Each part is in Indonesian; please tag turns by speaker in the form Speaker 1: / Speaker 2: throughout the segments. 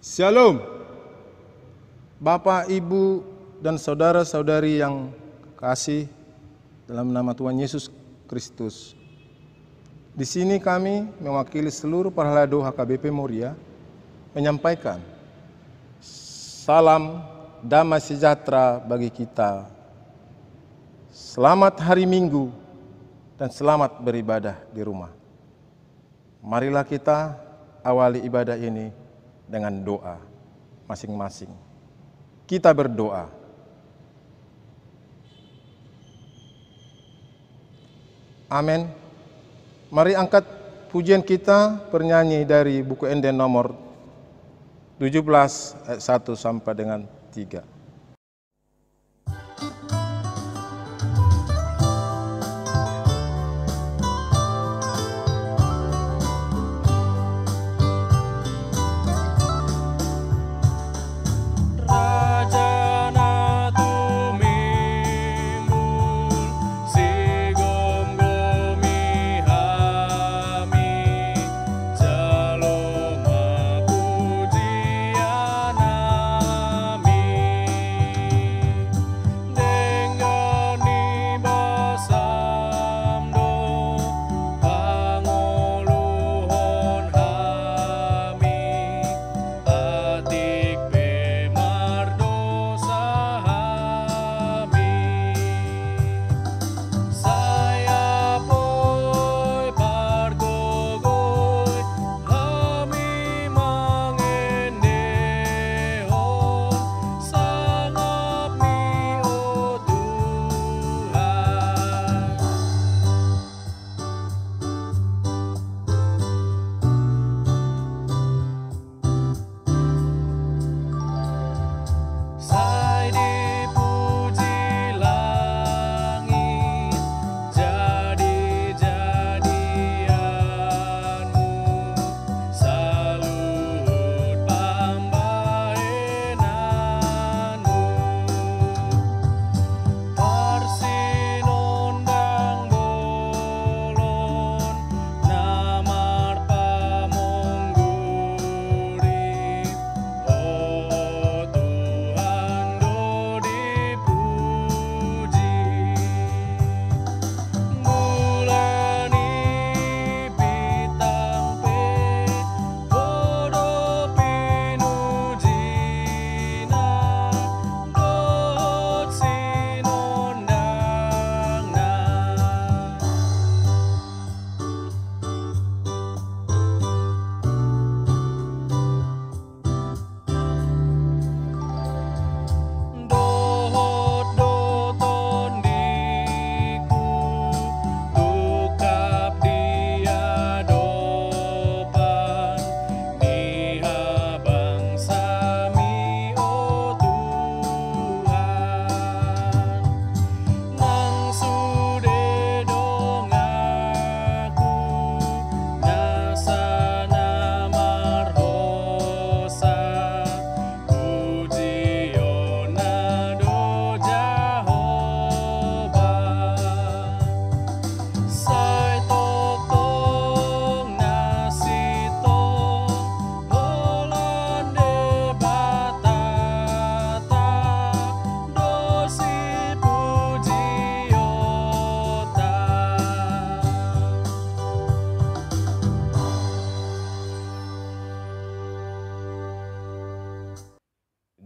Speaker 1: Shalom, Bapak, Ibu, dan saudara-saudari yang kasih dalam nama Tuhan Yesus Kristus. Di sini kami mewakili seluruh Perhelado HKBP Moria menyampaikan salam damai sejahtera bagi kita. Selamat hari Minggu dan selamat beribadah di rumah. Marilah kita awali ibadah ini dengan doa masing-masing. Kita berdoa. Amin. Mari angkat pujian kita bernyanyi dari buku Enden nomor 17 ayat 1 sampai dengan 3.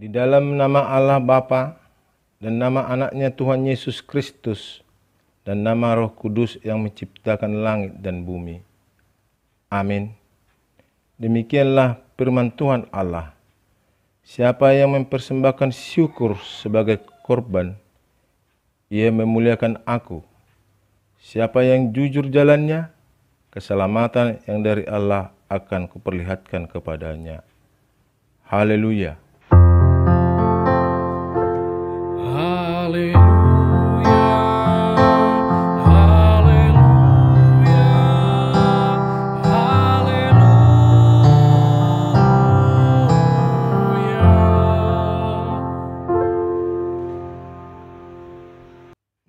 Speaker 1: Di dalam nama Allah Bapa dan nama anaknya Tuhan Yesus Kristus dan nama Roh Kudus yang menciptakan langit dan bumi. Amin. Demikianlah firman Tuhan Allah. Siapa yang mempersembahkan syukur sebagai korban, ia memuliakan aku. Siapa yang jujur jalannya, keselamatan yang dari Allah akan kuperlihatkan kepadanya. Haleluya.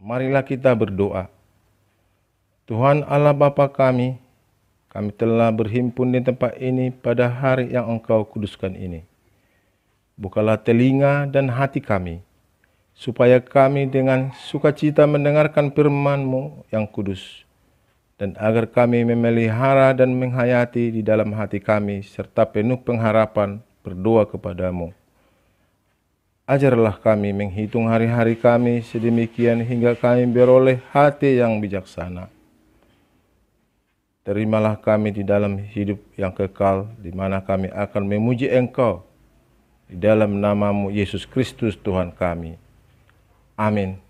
Speaker 1: Marilah kita berdoa. Tuhan Allah Bapa kami telah berhimpun di tempat ini pada hari yang Engkau kuduskan ini. Bukalah telinga dan hati kami, supaya kami dengan sukacita mendengarkan firman-Mu yang kudus, dan agar kami memelihara dan menghayati di dalam hati kami serta penuh pengharapan berdoa kepadamu. Ajarlah kami menghitung hari-hari kami sedemikian hingga kami beroleh hati yang bijaksana. Terimalah kami di dalam hidup yang kekal, di mana kami akan memuji Engkau, di dalam nama-Mu Yesus Kristus Tuhan kami. Amin.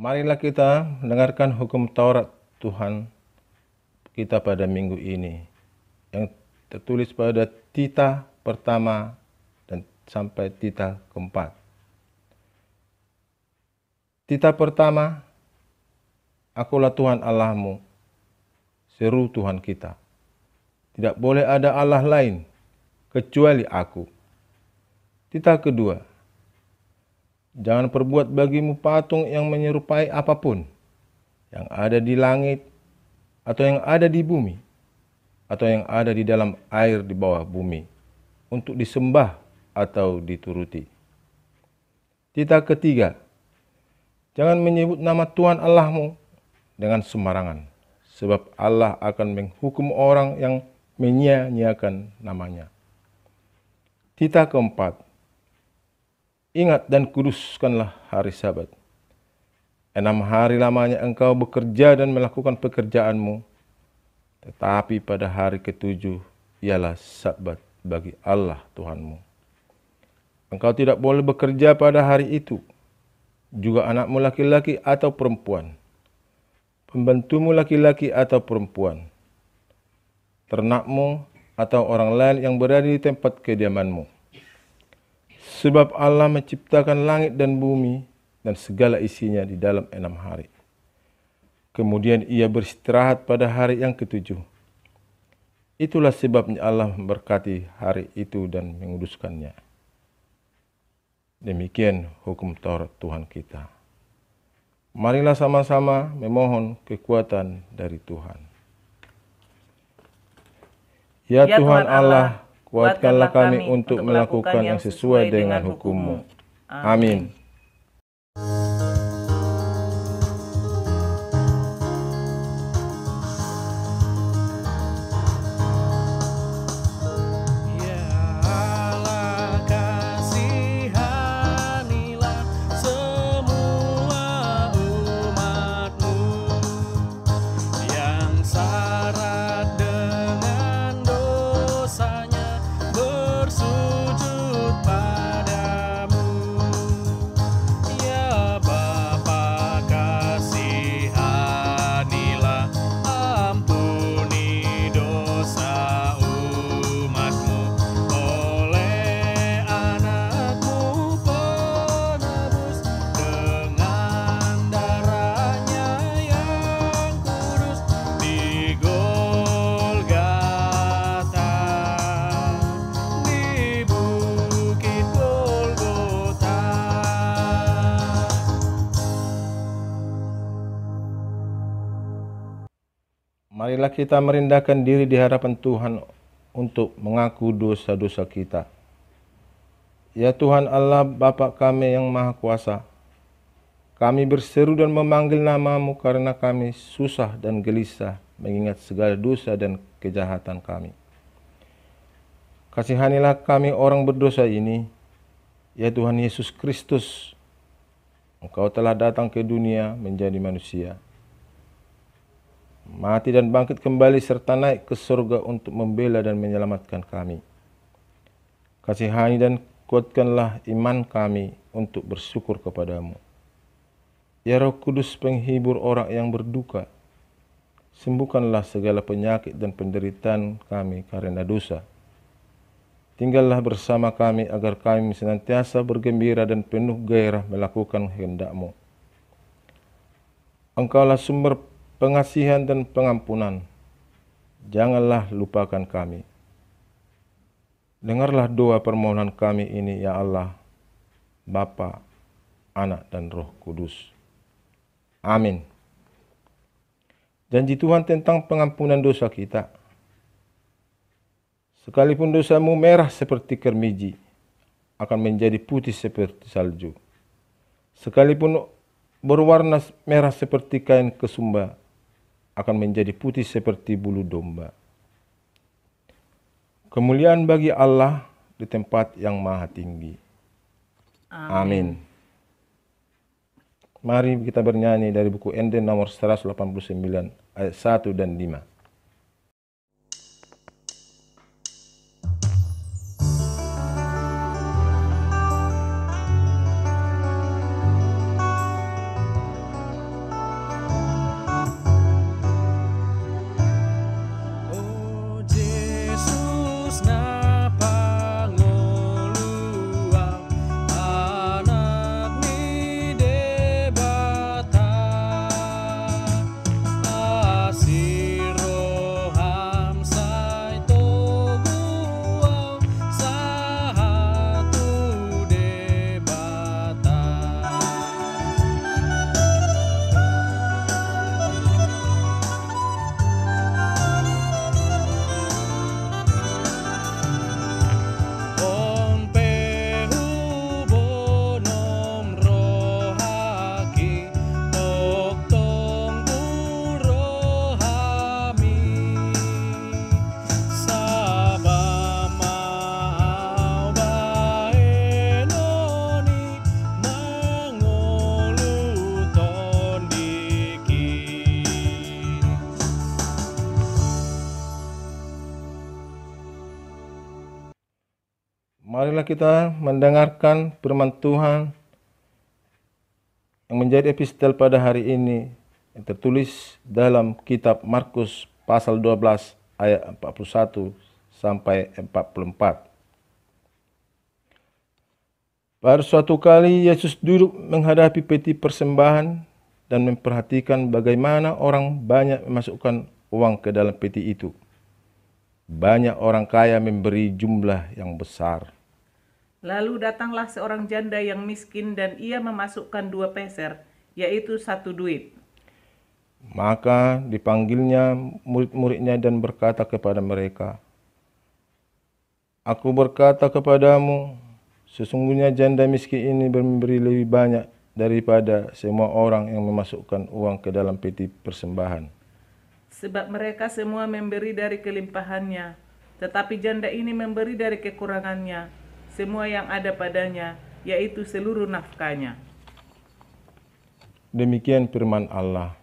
Speaker 1: Marilah kita mendengarkan hukum Taurat Tuhan kita pada minggu ini, yang tertulis pada titah pertama dan sampai titah keempat. Titah pertama, Akulah Tuhan Allahmu, seru Tuhan kita. Tidak boleh ada Allah lain kecuali Aku. Titah kedua, jangan perbuat bagimu patung yang menyerupai apapun yang ada di langit, atau yang ada di bumi, atau yang ada di dalam air di bawah bumi, untuk disembah atau dituruti. Titah ketiga, jangan menyebut nama Tuhan Allahmu dengan sembarangan, sebab Allah akan menghukum orang yang menyia-nyiakan namanya. Titah keempat, ingat dan kuduskanlah hari Sabat. 6 hari lamanya engkau bekerja dan melakukan pekerjaanmu, tetapi pada hari ke-7 ialah Sabat bagi Allah Tuhanmu. Engkau tidak boleh bekerja pada hari itu, juga anakmu laki-laki atau perempuan, pembantumu laki-laki atau perempuan, ternakmu atau orang lain yang berada di tempat kediamanmu. Sebab Allah menciptakan langit dan bumi dan segala isinya di dalam 6 hari. Kemudian ia beristirahat pada hari yang ketujuh. Itulah sebabnya Allah memberkati hari itu dan menguduskannya. Demikian hukum Taurat Tuhan kita. Marilah sama-sama memohon kekuatan dari Tuhan. Ya Tuhan Allah, kuatkanlah kami untuk melakukan yang sesuai dengan hukum-Mu. Amin. Marilah kita merendahkan diri di hadapan Tuhan untuk mengaku dosa-dosa kita. Ya Tuhan Allah Bapa kami yang Maha Kuasa, kami berseru dan memanggil nama-Mu karena kami susah dan gelisah mengingat segala dosa dan kejahatan kami. Kasihanilah kami orang berdosa ini, ya Tuhan Yesus Kristus, Engkau telah datang ke dunia menjadi manusia, mati dan bangkit kembali serta naik ke surga untuk membela dan menyelamatkan kami. Kasihani dan kuatkanlah iman kami untuk bersyukur kepadamu. Ya Roh Kudus penghibur orang yang berduka, sembuhkanlah segala penyakit dan penderitaan kami karena dosa. Tinggallah bersama kami agar kami senantiasa bergembira dan penuh gairah melakukan kehendak-Mu. Engkaulah sumber pengasihan dan pengampunan. Janganlah lupakan kami. Dengarlah doa permohonan kami ini, ya Allah, Bapa, Anak, dan Roh Kudus. Amin. Janji Tuhan tentang pengampunan dosa kita. Sekalipun dosamu merah seperti kermiji, akan menjadi putih seperti salju. Sekalipun berwarna merah seperti kain kesumba, akan menjadi putih seperti bulu domba. Kemuliaan bagi Allah di tempat yang maha tinggi. Amin. Mari kita bernyanyi dari buku Ende nomor 189 ayat 1 dan 5. Marilah kita mendengarkan firman Tuhan yang menjadi epistel pada hari ini yang tertulis dalam kitab Markus pasal 12 ayat 41 sampai 44. Pada suatu kali Yesus duduk menghadapi peti persembahan dan memperhatikan bagaimana orang banyak memasukkan uang ke dalam peti itu. Banyak orang kaya memberi jumlah yang besar.
Speaker 2: Lalu datanglah seorang janda yang miskin dan ia memasukkan 2 peser, yaitu 1 duit.
Speaker 1: Maka dipanggilnya murid-muridnya dan berkata kepada mereka, "Aku berkata kepadamu, sesungguhnya janda miskin ini memberi lebih banyak daripada semua orang yang memasukkan uang ke dalam peti persembahan.
Speaker 2: Sebab mereka semua memberi dari kelimpahannya, tetapi janda ini memberi dari kekurangannya, semua yang ada padanya, yaitu seluruh nafkahnya."
Speaker 1: Demikian firman Allah.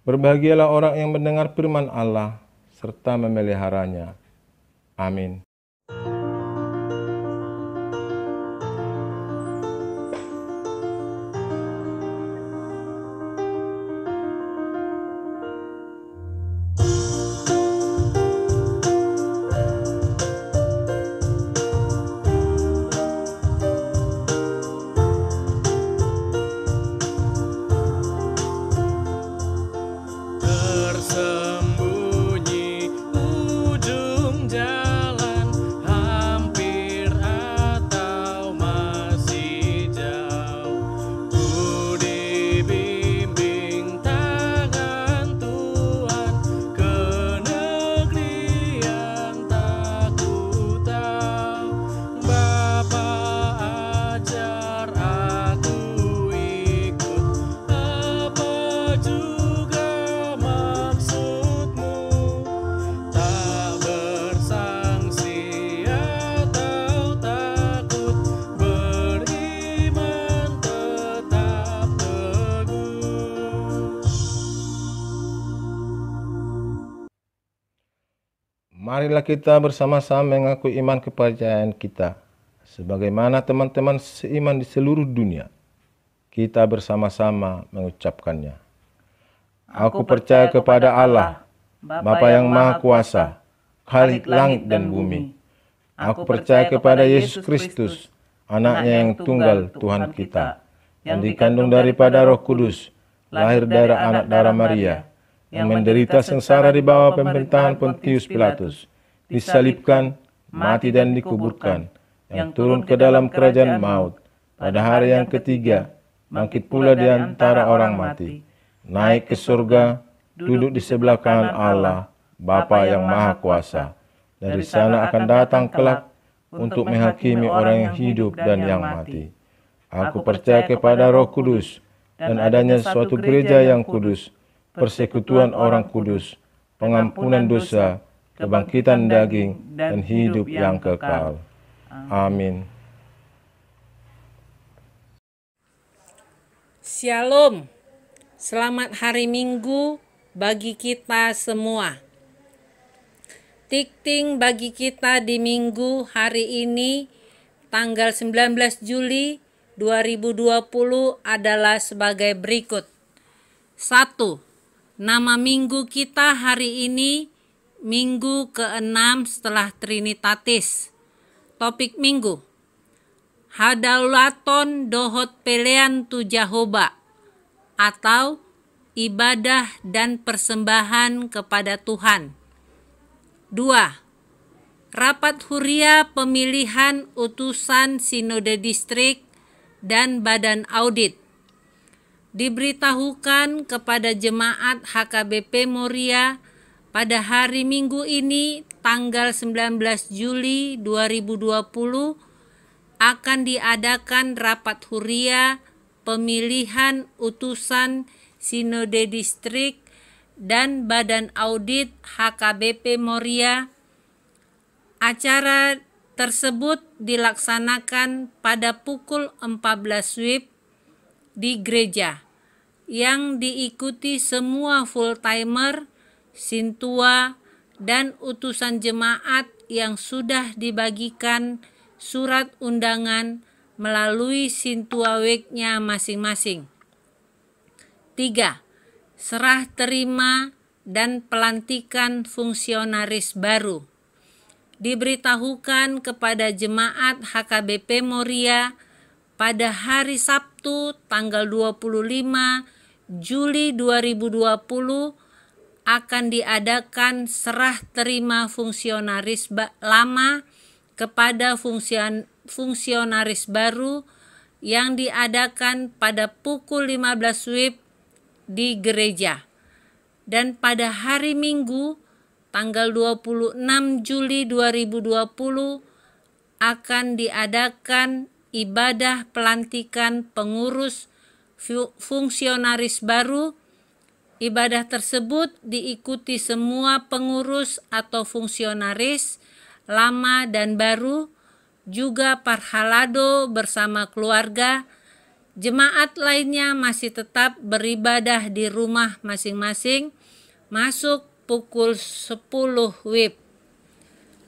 Speaker 1: Berbahagialah orang yang mendengar firman Allah serta memeliharanya. Amin.
Speaker 3: Tersembunyi ujung jalan, hampir atau masih jauh. Ku dibimbing tangan Tuhan ke negeri yang tak ku tahu. Bapa ajar aku ikut, apa juga maksudmu, tak bersangsi atau takut, beriman tetap teguh.
Speaker 1: Marilah kita bersama-sama mengaku iman kepercayaan kita. Sebagaimana teman-teman seiman di seluruh dunia, kita bersama-sama mengucapkannya. Aku percaya kepada Allah, Bapa yang Maha Kuasa, Khalik langit dan bumi. Aku percaya kepada Yesus Kristus, Anaknya yang tunggal Tuhan kita, yang dikandung daripada Roh Kudus, lahir dari anak darah Maria, yang menderita sengsara di bawah pemerintahan Pontius Pilatus, disalibkan, mati dan dikuburkan, yang turun ke dalam kerajaan maut, pada hari yang ketiga, bangkit pula di antara orang mati, naik ke surga, duduk di sebelah kanan Allah, Bapa yang Maha Kuasa. Dari sana akan datang kelak untuk menghakimi orang yang hidup dan yang mati. Aku percaya kepada Roh Kudus dan adanya suatu gereja yang kudus, persekutuan orang kudus, pengampunan dosa, kebangkitan daging, dan hidup yang kekal. Amin.
Speaker 4: Shalom, selamat hari Minggu bagi kita semua. Tikting bagi kita di Minggu hari ini, tanggal 19 Juli 2020 adalah sebagai berikut. 1. Nama minggu kita hari ini, Minggu ke-6 setelah Trinitatis. Topik minggu, Hadaulaton Dohot Pelean tu Jehovah, atau ibadah dan persembahan kepada Tuhan. 2. Rapat huria pemilihan utusan sinode distrik dan badan audit. Diberitahukan kepada jemaat HKBP Moria pada hari Minggu ini tanggal 19 Juli 2020 akan diadakan rapat huria pemilihan utusan sinode distrik dan badan audit HKBP Moria. Acara tersebut dilaksanakan pada pukul 14 WIB di gereja, yang diikuti semua full-timer, sintua, dan utusan jemaat yang sudah dibagikan surat undangan melalui sintua week-nya masing-masing. 3. Serah terima dan pelantikan fungsionaris baru. Diberitahukan kepada jemaat HKBP Moria pada hari Sabtu tanggal 25 Juli 2020 akan diadakan serah terima fungsionaris lama kepada fungsionaris baru yang diadakan pada pukul 15 WIB di gereja. Dan pada hari Minggu tanggal 26 Juli 2020 akan diadakan ibadah pelantikan pengurus fungsionaris baru. Ibadah tersebut diikuti semua pengurus atau fungsionaris lama dan baru, juga parhalado bersama keluarga. Jemaat lainnya masih tetap beribadah di rumah masing-masing, masuk pukul 10 WIB.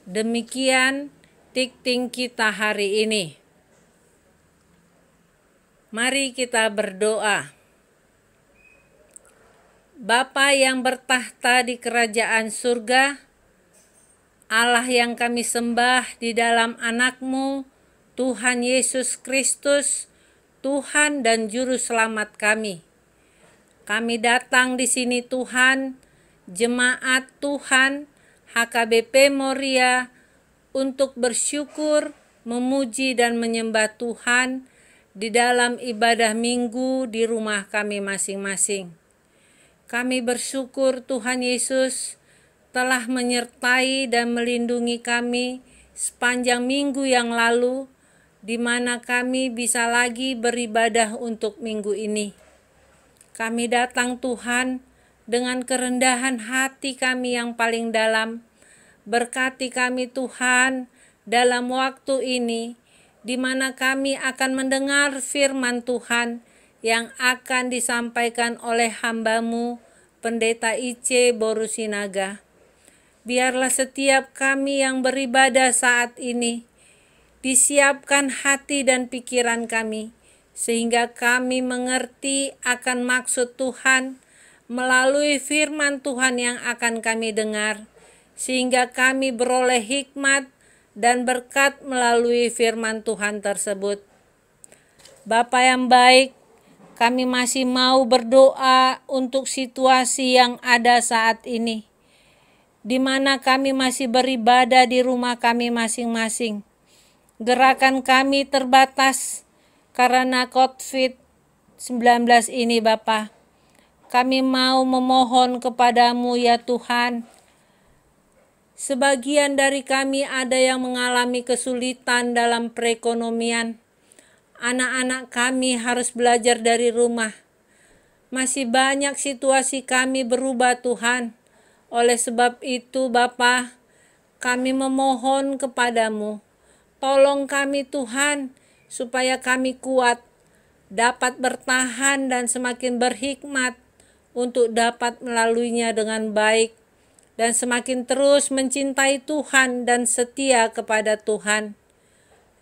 Speaker 4: Demikian tikting kita hari ini. Mari kita berdoa. Bapa yang bertahta di kerajaan surga, Allah yang kami sembah di dalam anak-Mu, Tuhan Yesus Kristus, Tuhan dan Juru Selamat kami. Kami datang di sini Tuhan, jemaat Tuhan, HKBP Moria, untuk bersyukur, memuji dan menyembah Tuhan di dalam ibadah minggu di rumah kami masing-masing. Kami bersyukur Tuhan Yesus telah menyertai dan melindungi kami sepanjang minggu yang lalu, di mana kami bisa lagi beribadah untuk minggu ini. Kami datang Tuhan dengan kerendahan hati kami yang paling dalam. Berkati kami Tuhan dalam waktu ini, di mana kami akan mendengar firman Tuhan yang akan disampaikan oleh hamba-Mu, Pendeta IC Boru Sinaga. Biarlah setiap kami yang beribadah saat ini, disiapkan hati dan pikiran kami, sehingga kami mengerti akan maksud Tuhan melalui firman Tuhan yang akan kami dengar, sehingga kami beroleh hikmat dan berkat melalui firman Tuhan tersebut. Bapa yang baik, kami masih mau berdoa untuk situasi yang ada saat ini, di mana kami masih beribadah di rumah kami masing-masing. Gerakan kami terbatas karena COVID-19 ini Bapa. Kami mau memohon kepadamu ya Tuhan. Sebagian dari kami ada yang mengalami kesulitan dalam perekonomian. Anak-anak kami harus belajar dari rumah. Masih banyak situasi kami berubah Tuhan. Oleh sebab itu Bapa, kami memohon kepadamu. Tolong kami Tuhan, supaya kami kuat, dapat bertahan dan semakin berhikmat untuk dapat melaluinya dengan baik, dan semakin terus mencintai Tuhan dan setia kepada Tuhan.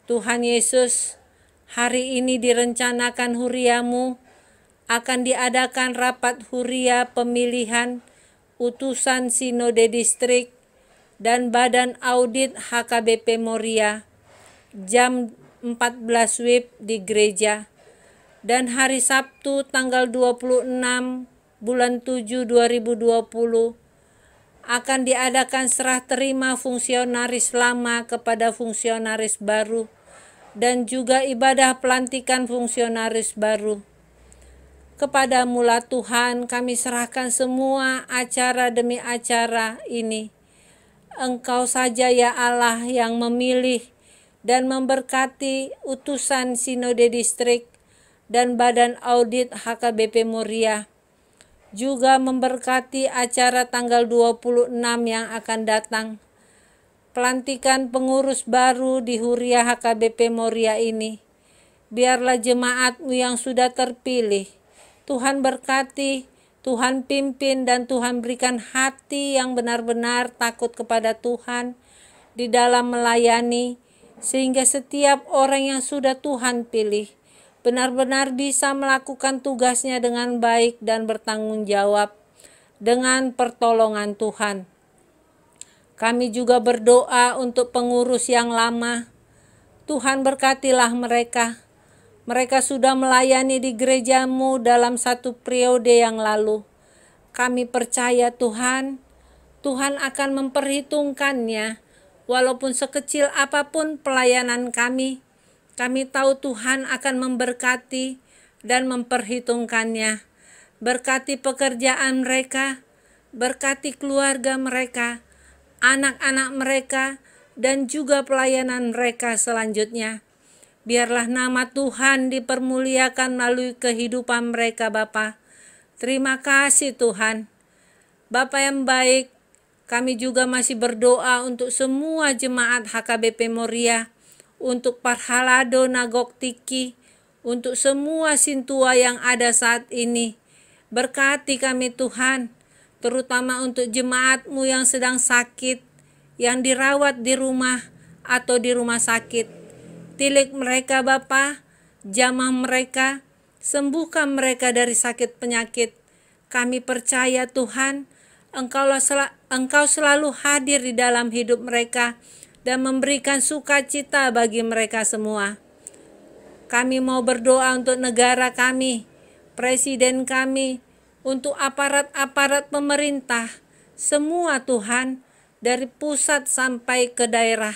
Speaker 4: Tuhan Yesus, hari ini direncanakan huriamu, akan diadakan rapat huria pemilihan utusan Sinode Distrik dan Badan Audit HKBP Moria, jam 14 WIB di gereja. Dan hari Sabtu tanggal 26 bulan 7 2020 akan diadakan serah terima fungsionaris lama kepada fungsionaris baru, dan juga ibadah pelantikan fungsionaris baru. Kepadamu-lah Tuhan kami serahkan semua acara demi acara ini. Engkau saja ya Allah yang memilih dan memberkati utusan Sinode Distrik dan Badan Audit HKBP Moria. Juga memberkati acara tanggal 26 yang akan datang. Pelantikan pengurus baru di Huria HKBP Moria ini. Biarlah jemaat-Mu yang sudah terpilih, Tuhan berkati, Tuhan pimpin, dan Tuhan berikan hati yang benar-benar takut kepada Tuhan di dalam melayani, sehingga setiap orang yang sudah Tuhan pilih benar-benar bisa melakukan tugasnya dengan baik dan bertanggung jawab dengan pertolongan Tuhan. Kami juga berdoa untuk pengurus yang lama. Tuhan berkatilah mereka. Mereka sudah melayani di gerejamu dalam satu periode yang lalu. Kami percaya Tuhan, Tuhan akan memperhitungkannya. Walaupun sekecil apapun pelayanan kami tahu Tuhan akan memberkati dan memperhitungkannya. Berkati pekerjaan mereka, berkati keluarga mereka, anak-anak mereka, dan juga pelayanan mereka selanjutnya. Biarlah nama Tuhan dipermuliakan melalui kehidupan mereka, Bapa. Terima kasih Tuhan. Bapa yang baik, kami juga masih berdoa untuk semua jemaat HKBP Moria, untuk Parhalado Nagok Tiki, untuk semua sintua yang ada saat ini. Berkati kami Tuhan, terutama untuk jemaat-Mu yang sedang sakit, yang dirawat di rumah atau di rumah sakit. Tilik mereka Bapa, jamah mereka, sembuhkan mereka dari sakit penyakit. Kami percaya Tuhan, Engkau selalu hadir di dalam hidup mereka dan memberikan sukacita bagi mereka semua. Kami mau berdoa untuk negara kami, presiden kami, untuk aparat-aparat pemerintah, semua Tuhan, dari pusat sampai ke daerah.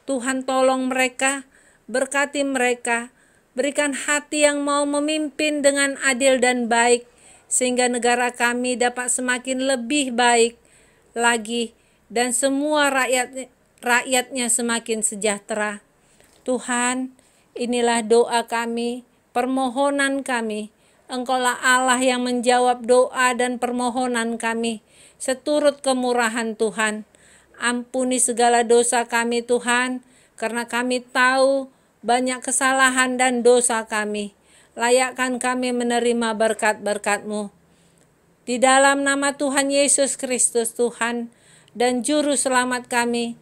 Speaker 4: Tuhan tolong mereka, berkati mereka, berikan hati yang mau memimpin dengan adil dan baik, sehingga negara kami dapat semakin lebih baik lagi, dan semua rakyatnya semakin sejahtera. Tuhan, inilah doa kami, permohonan kami. Engkaulah Allah yang menjawab doa dan permohonan kami, seturut kemurahan Tuhan. Ampuni segala dosa kami Tuhan, karena kami tahu banyak kesalahan dan dosa kami. Layakkan kami menerima berkat-berkat-Mu. Di dalam nama Tuhan Yesus Kristus Tuhan dan Juru Selamat kami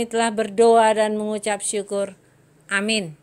Speaker 4: telah berdoa dan mengucap syukur. Amin.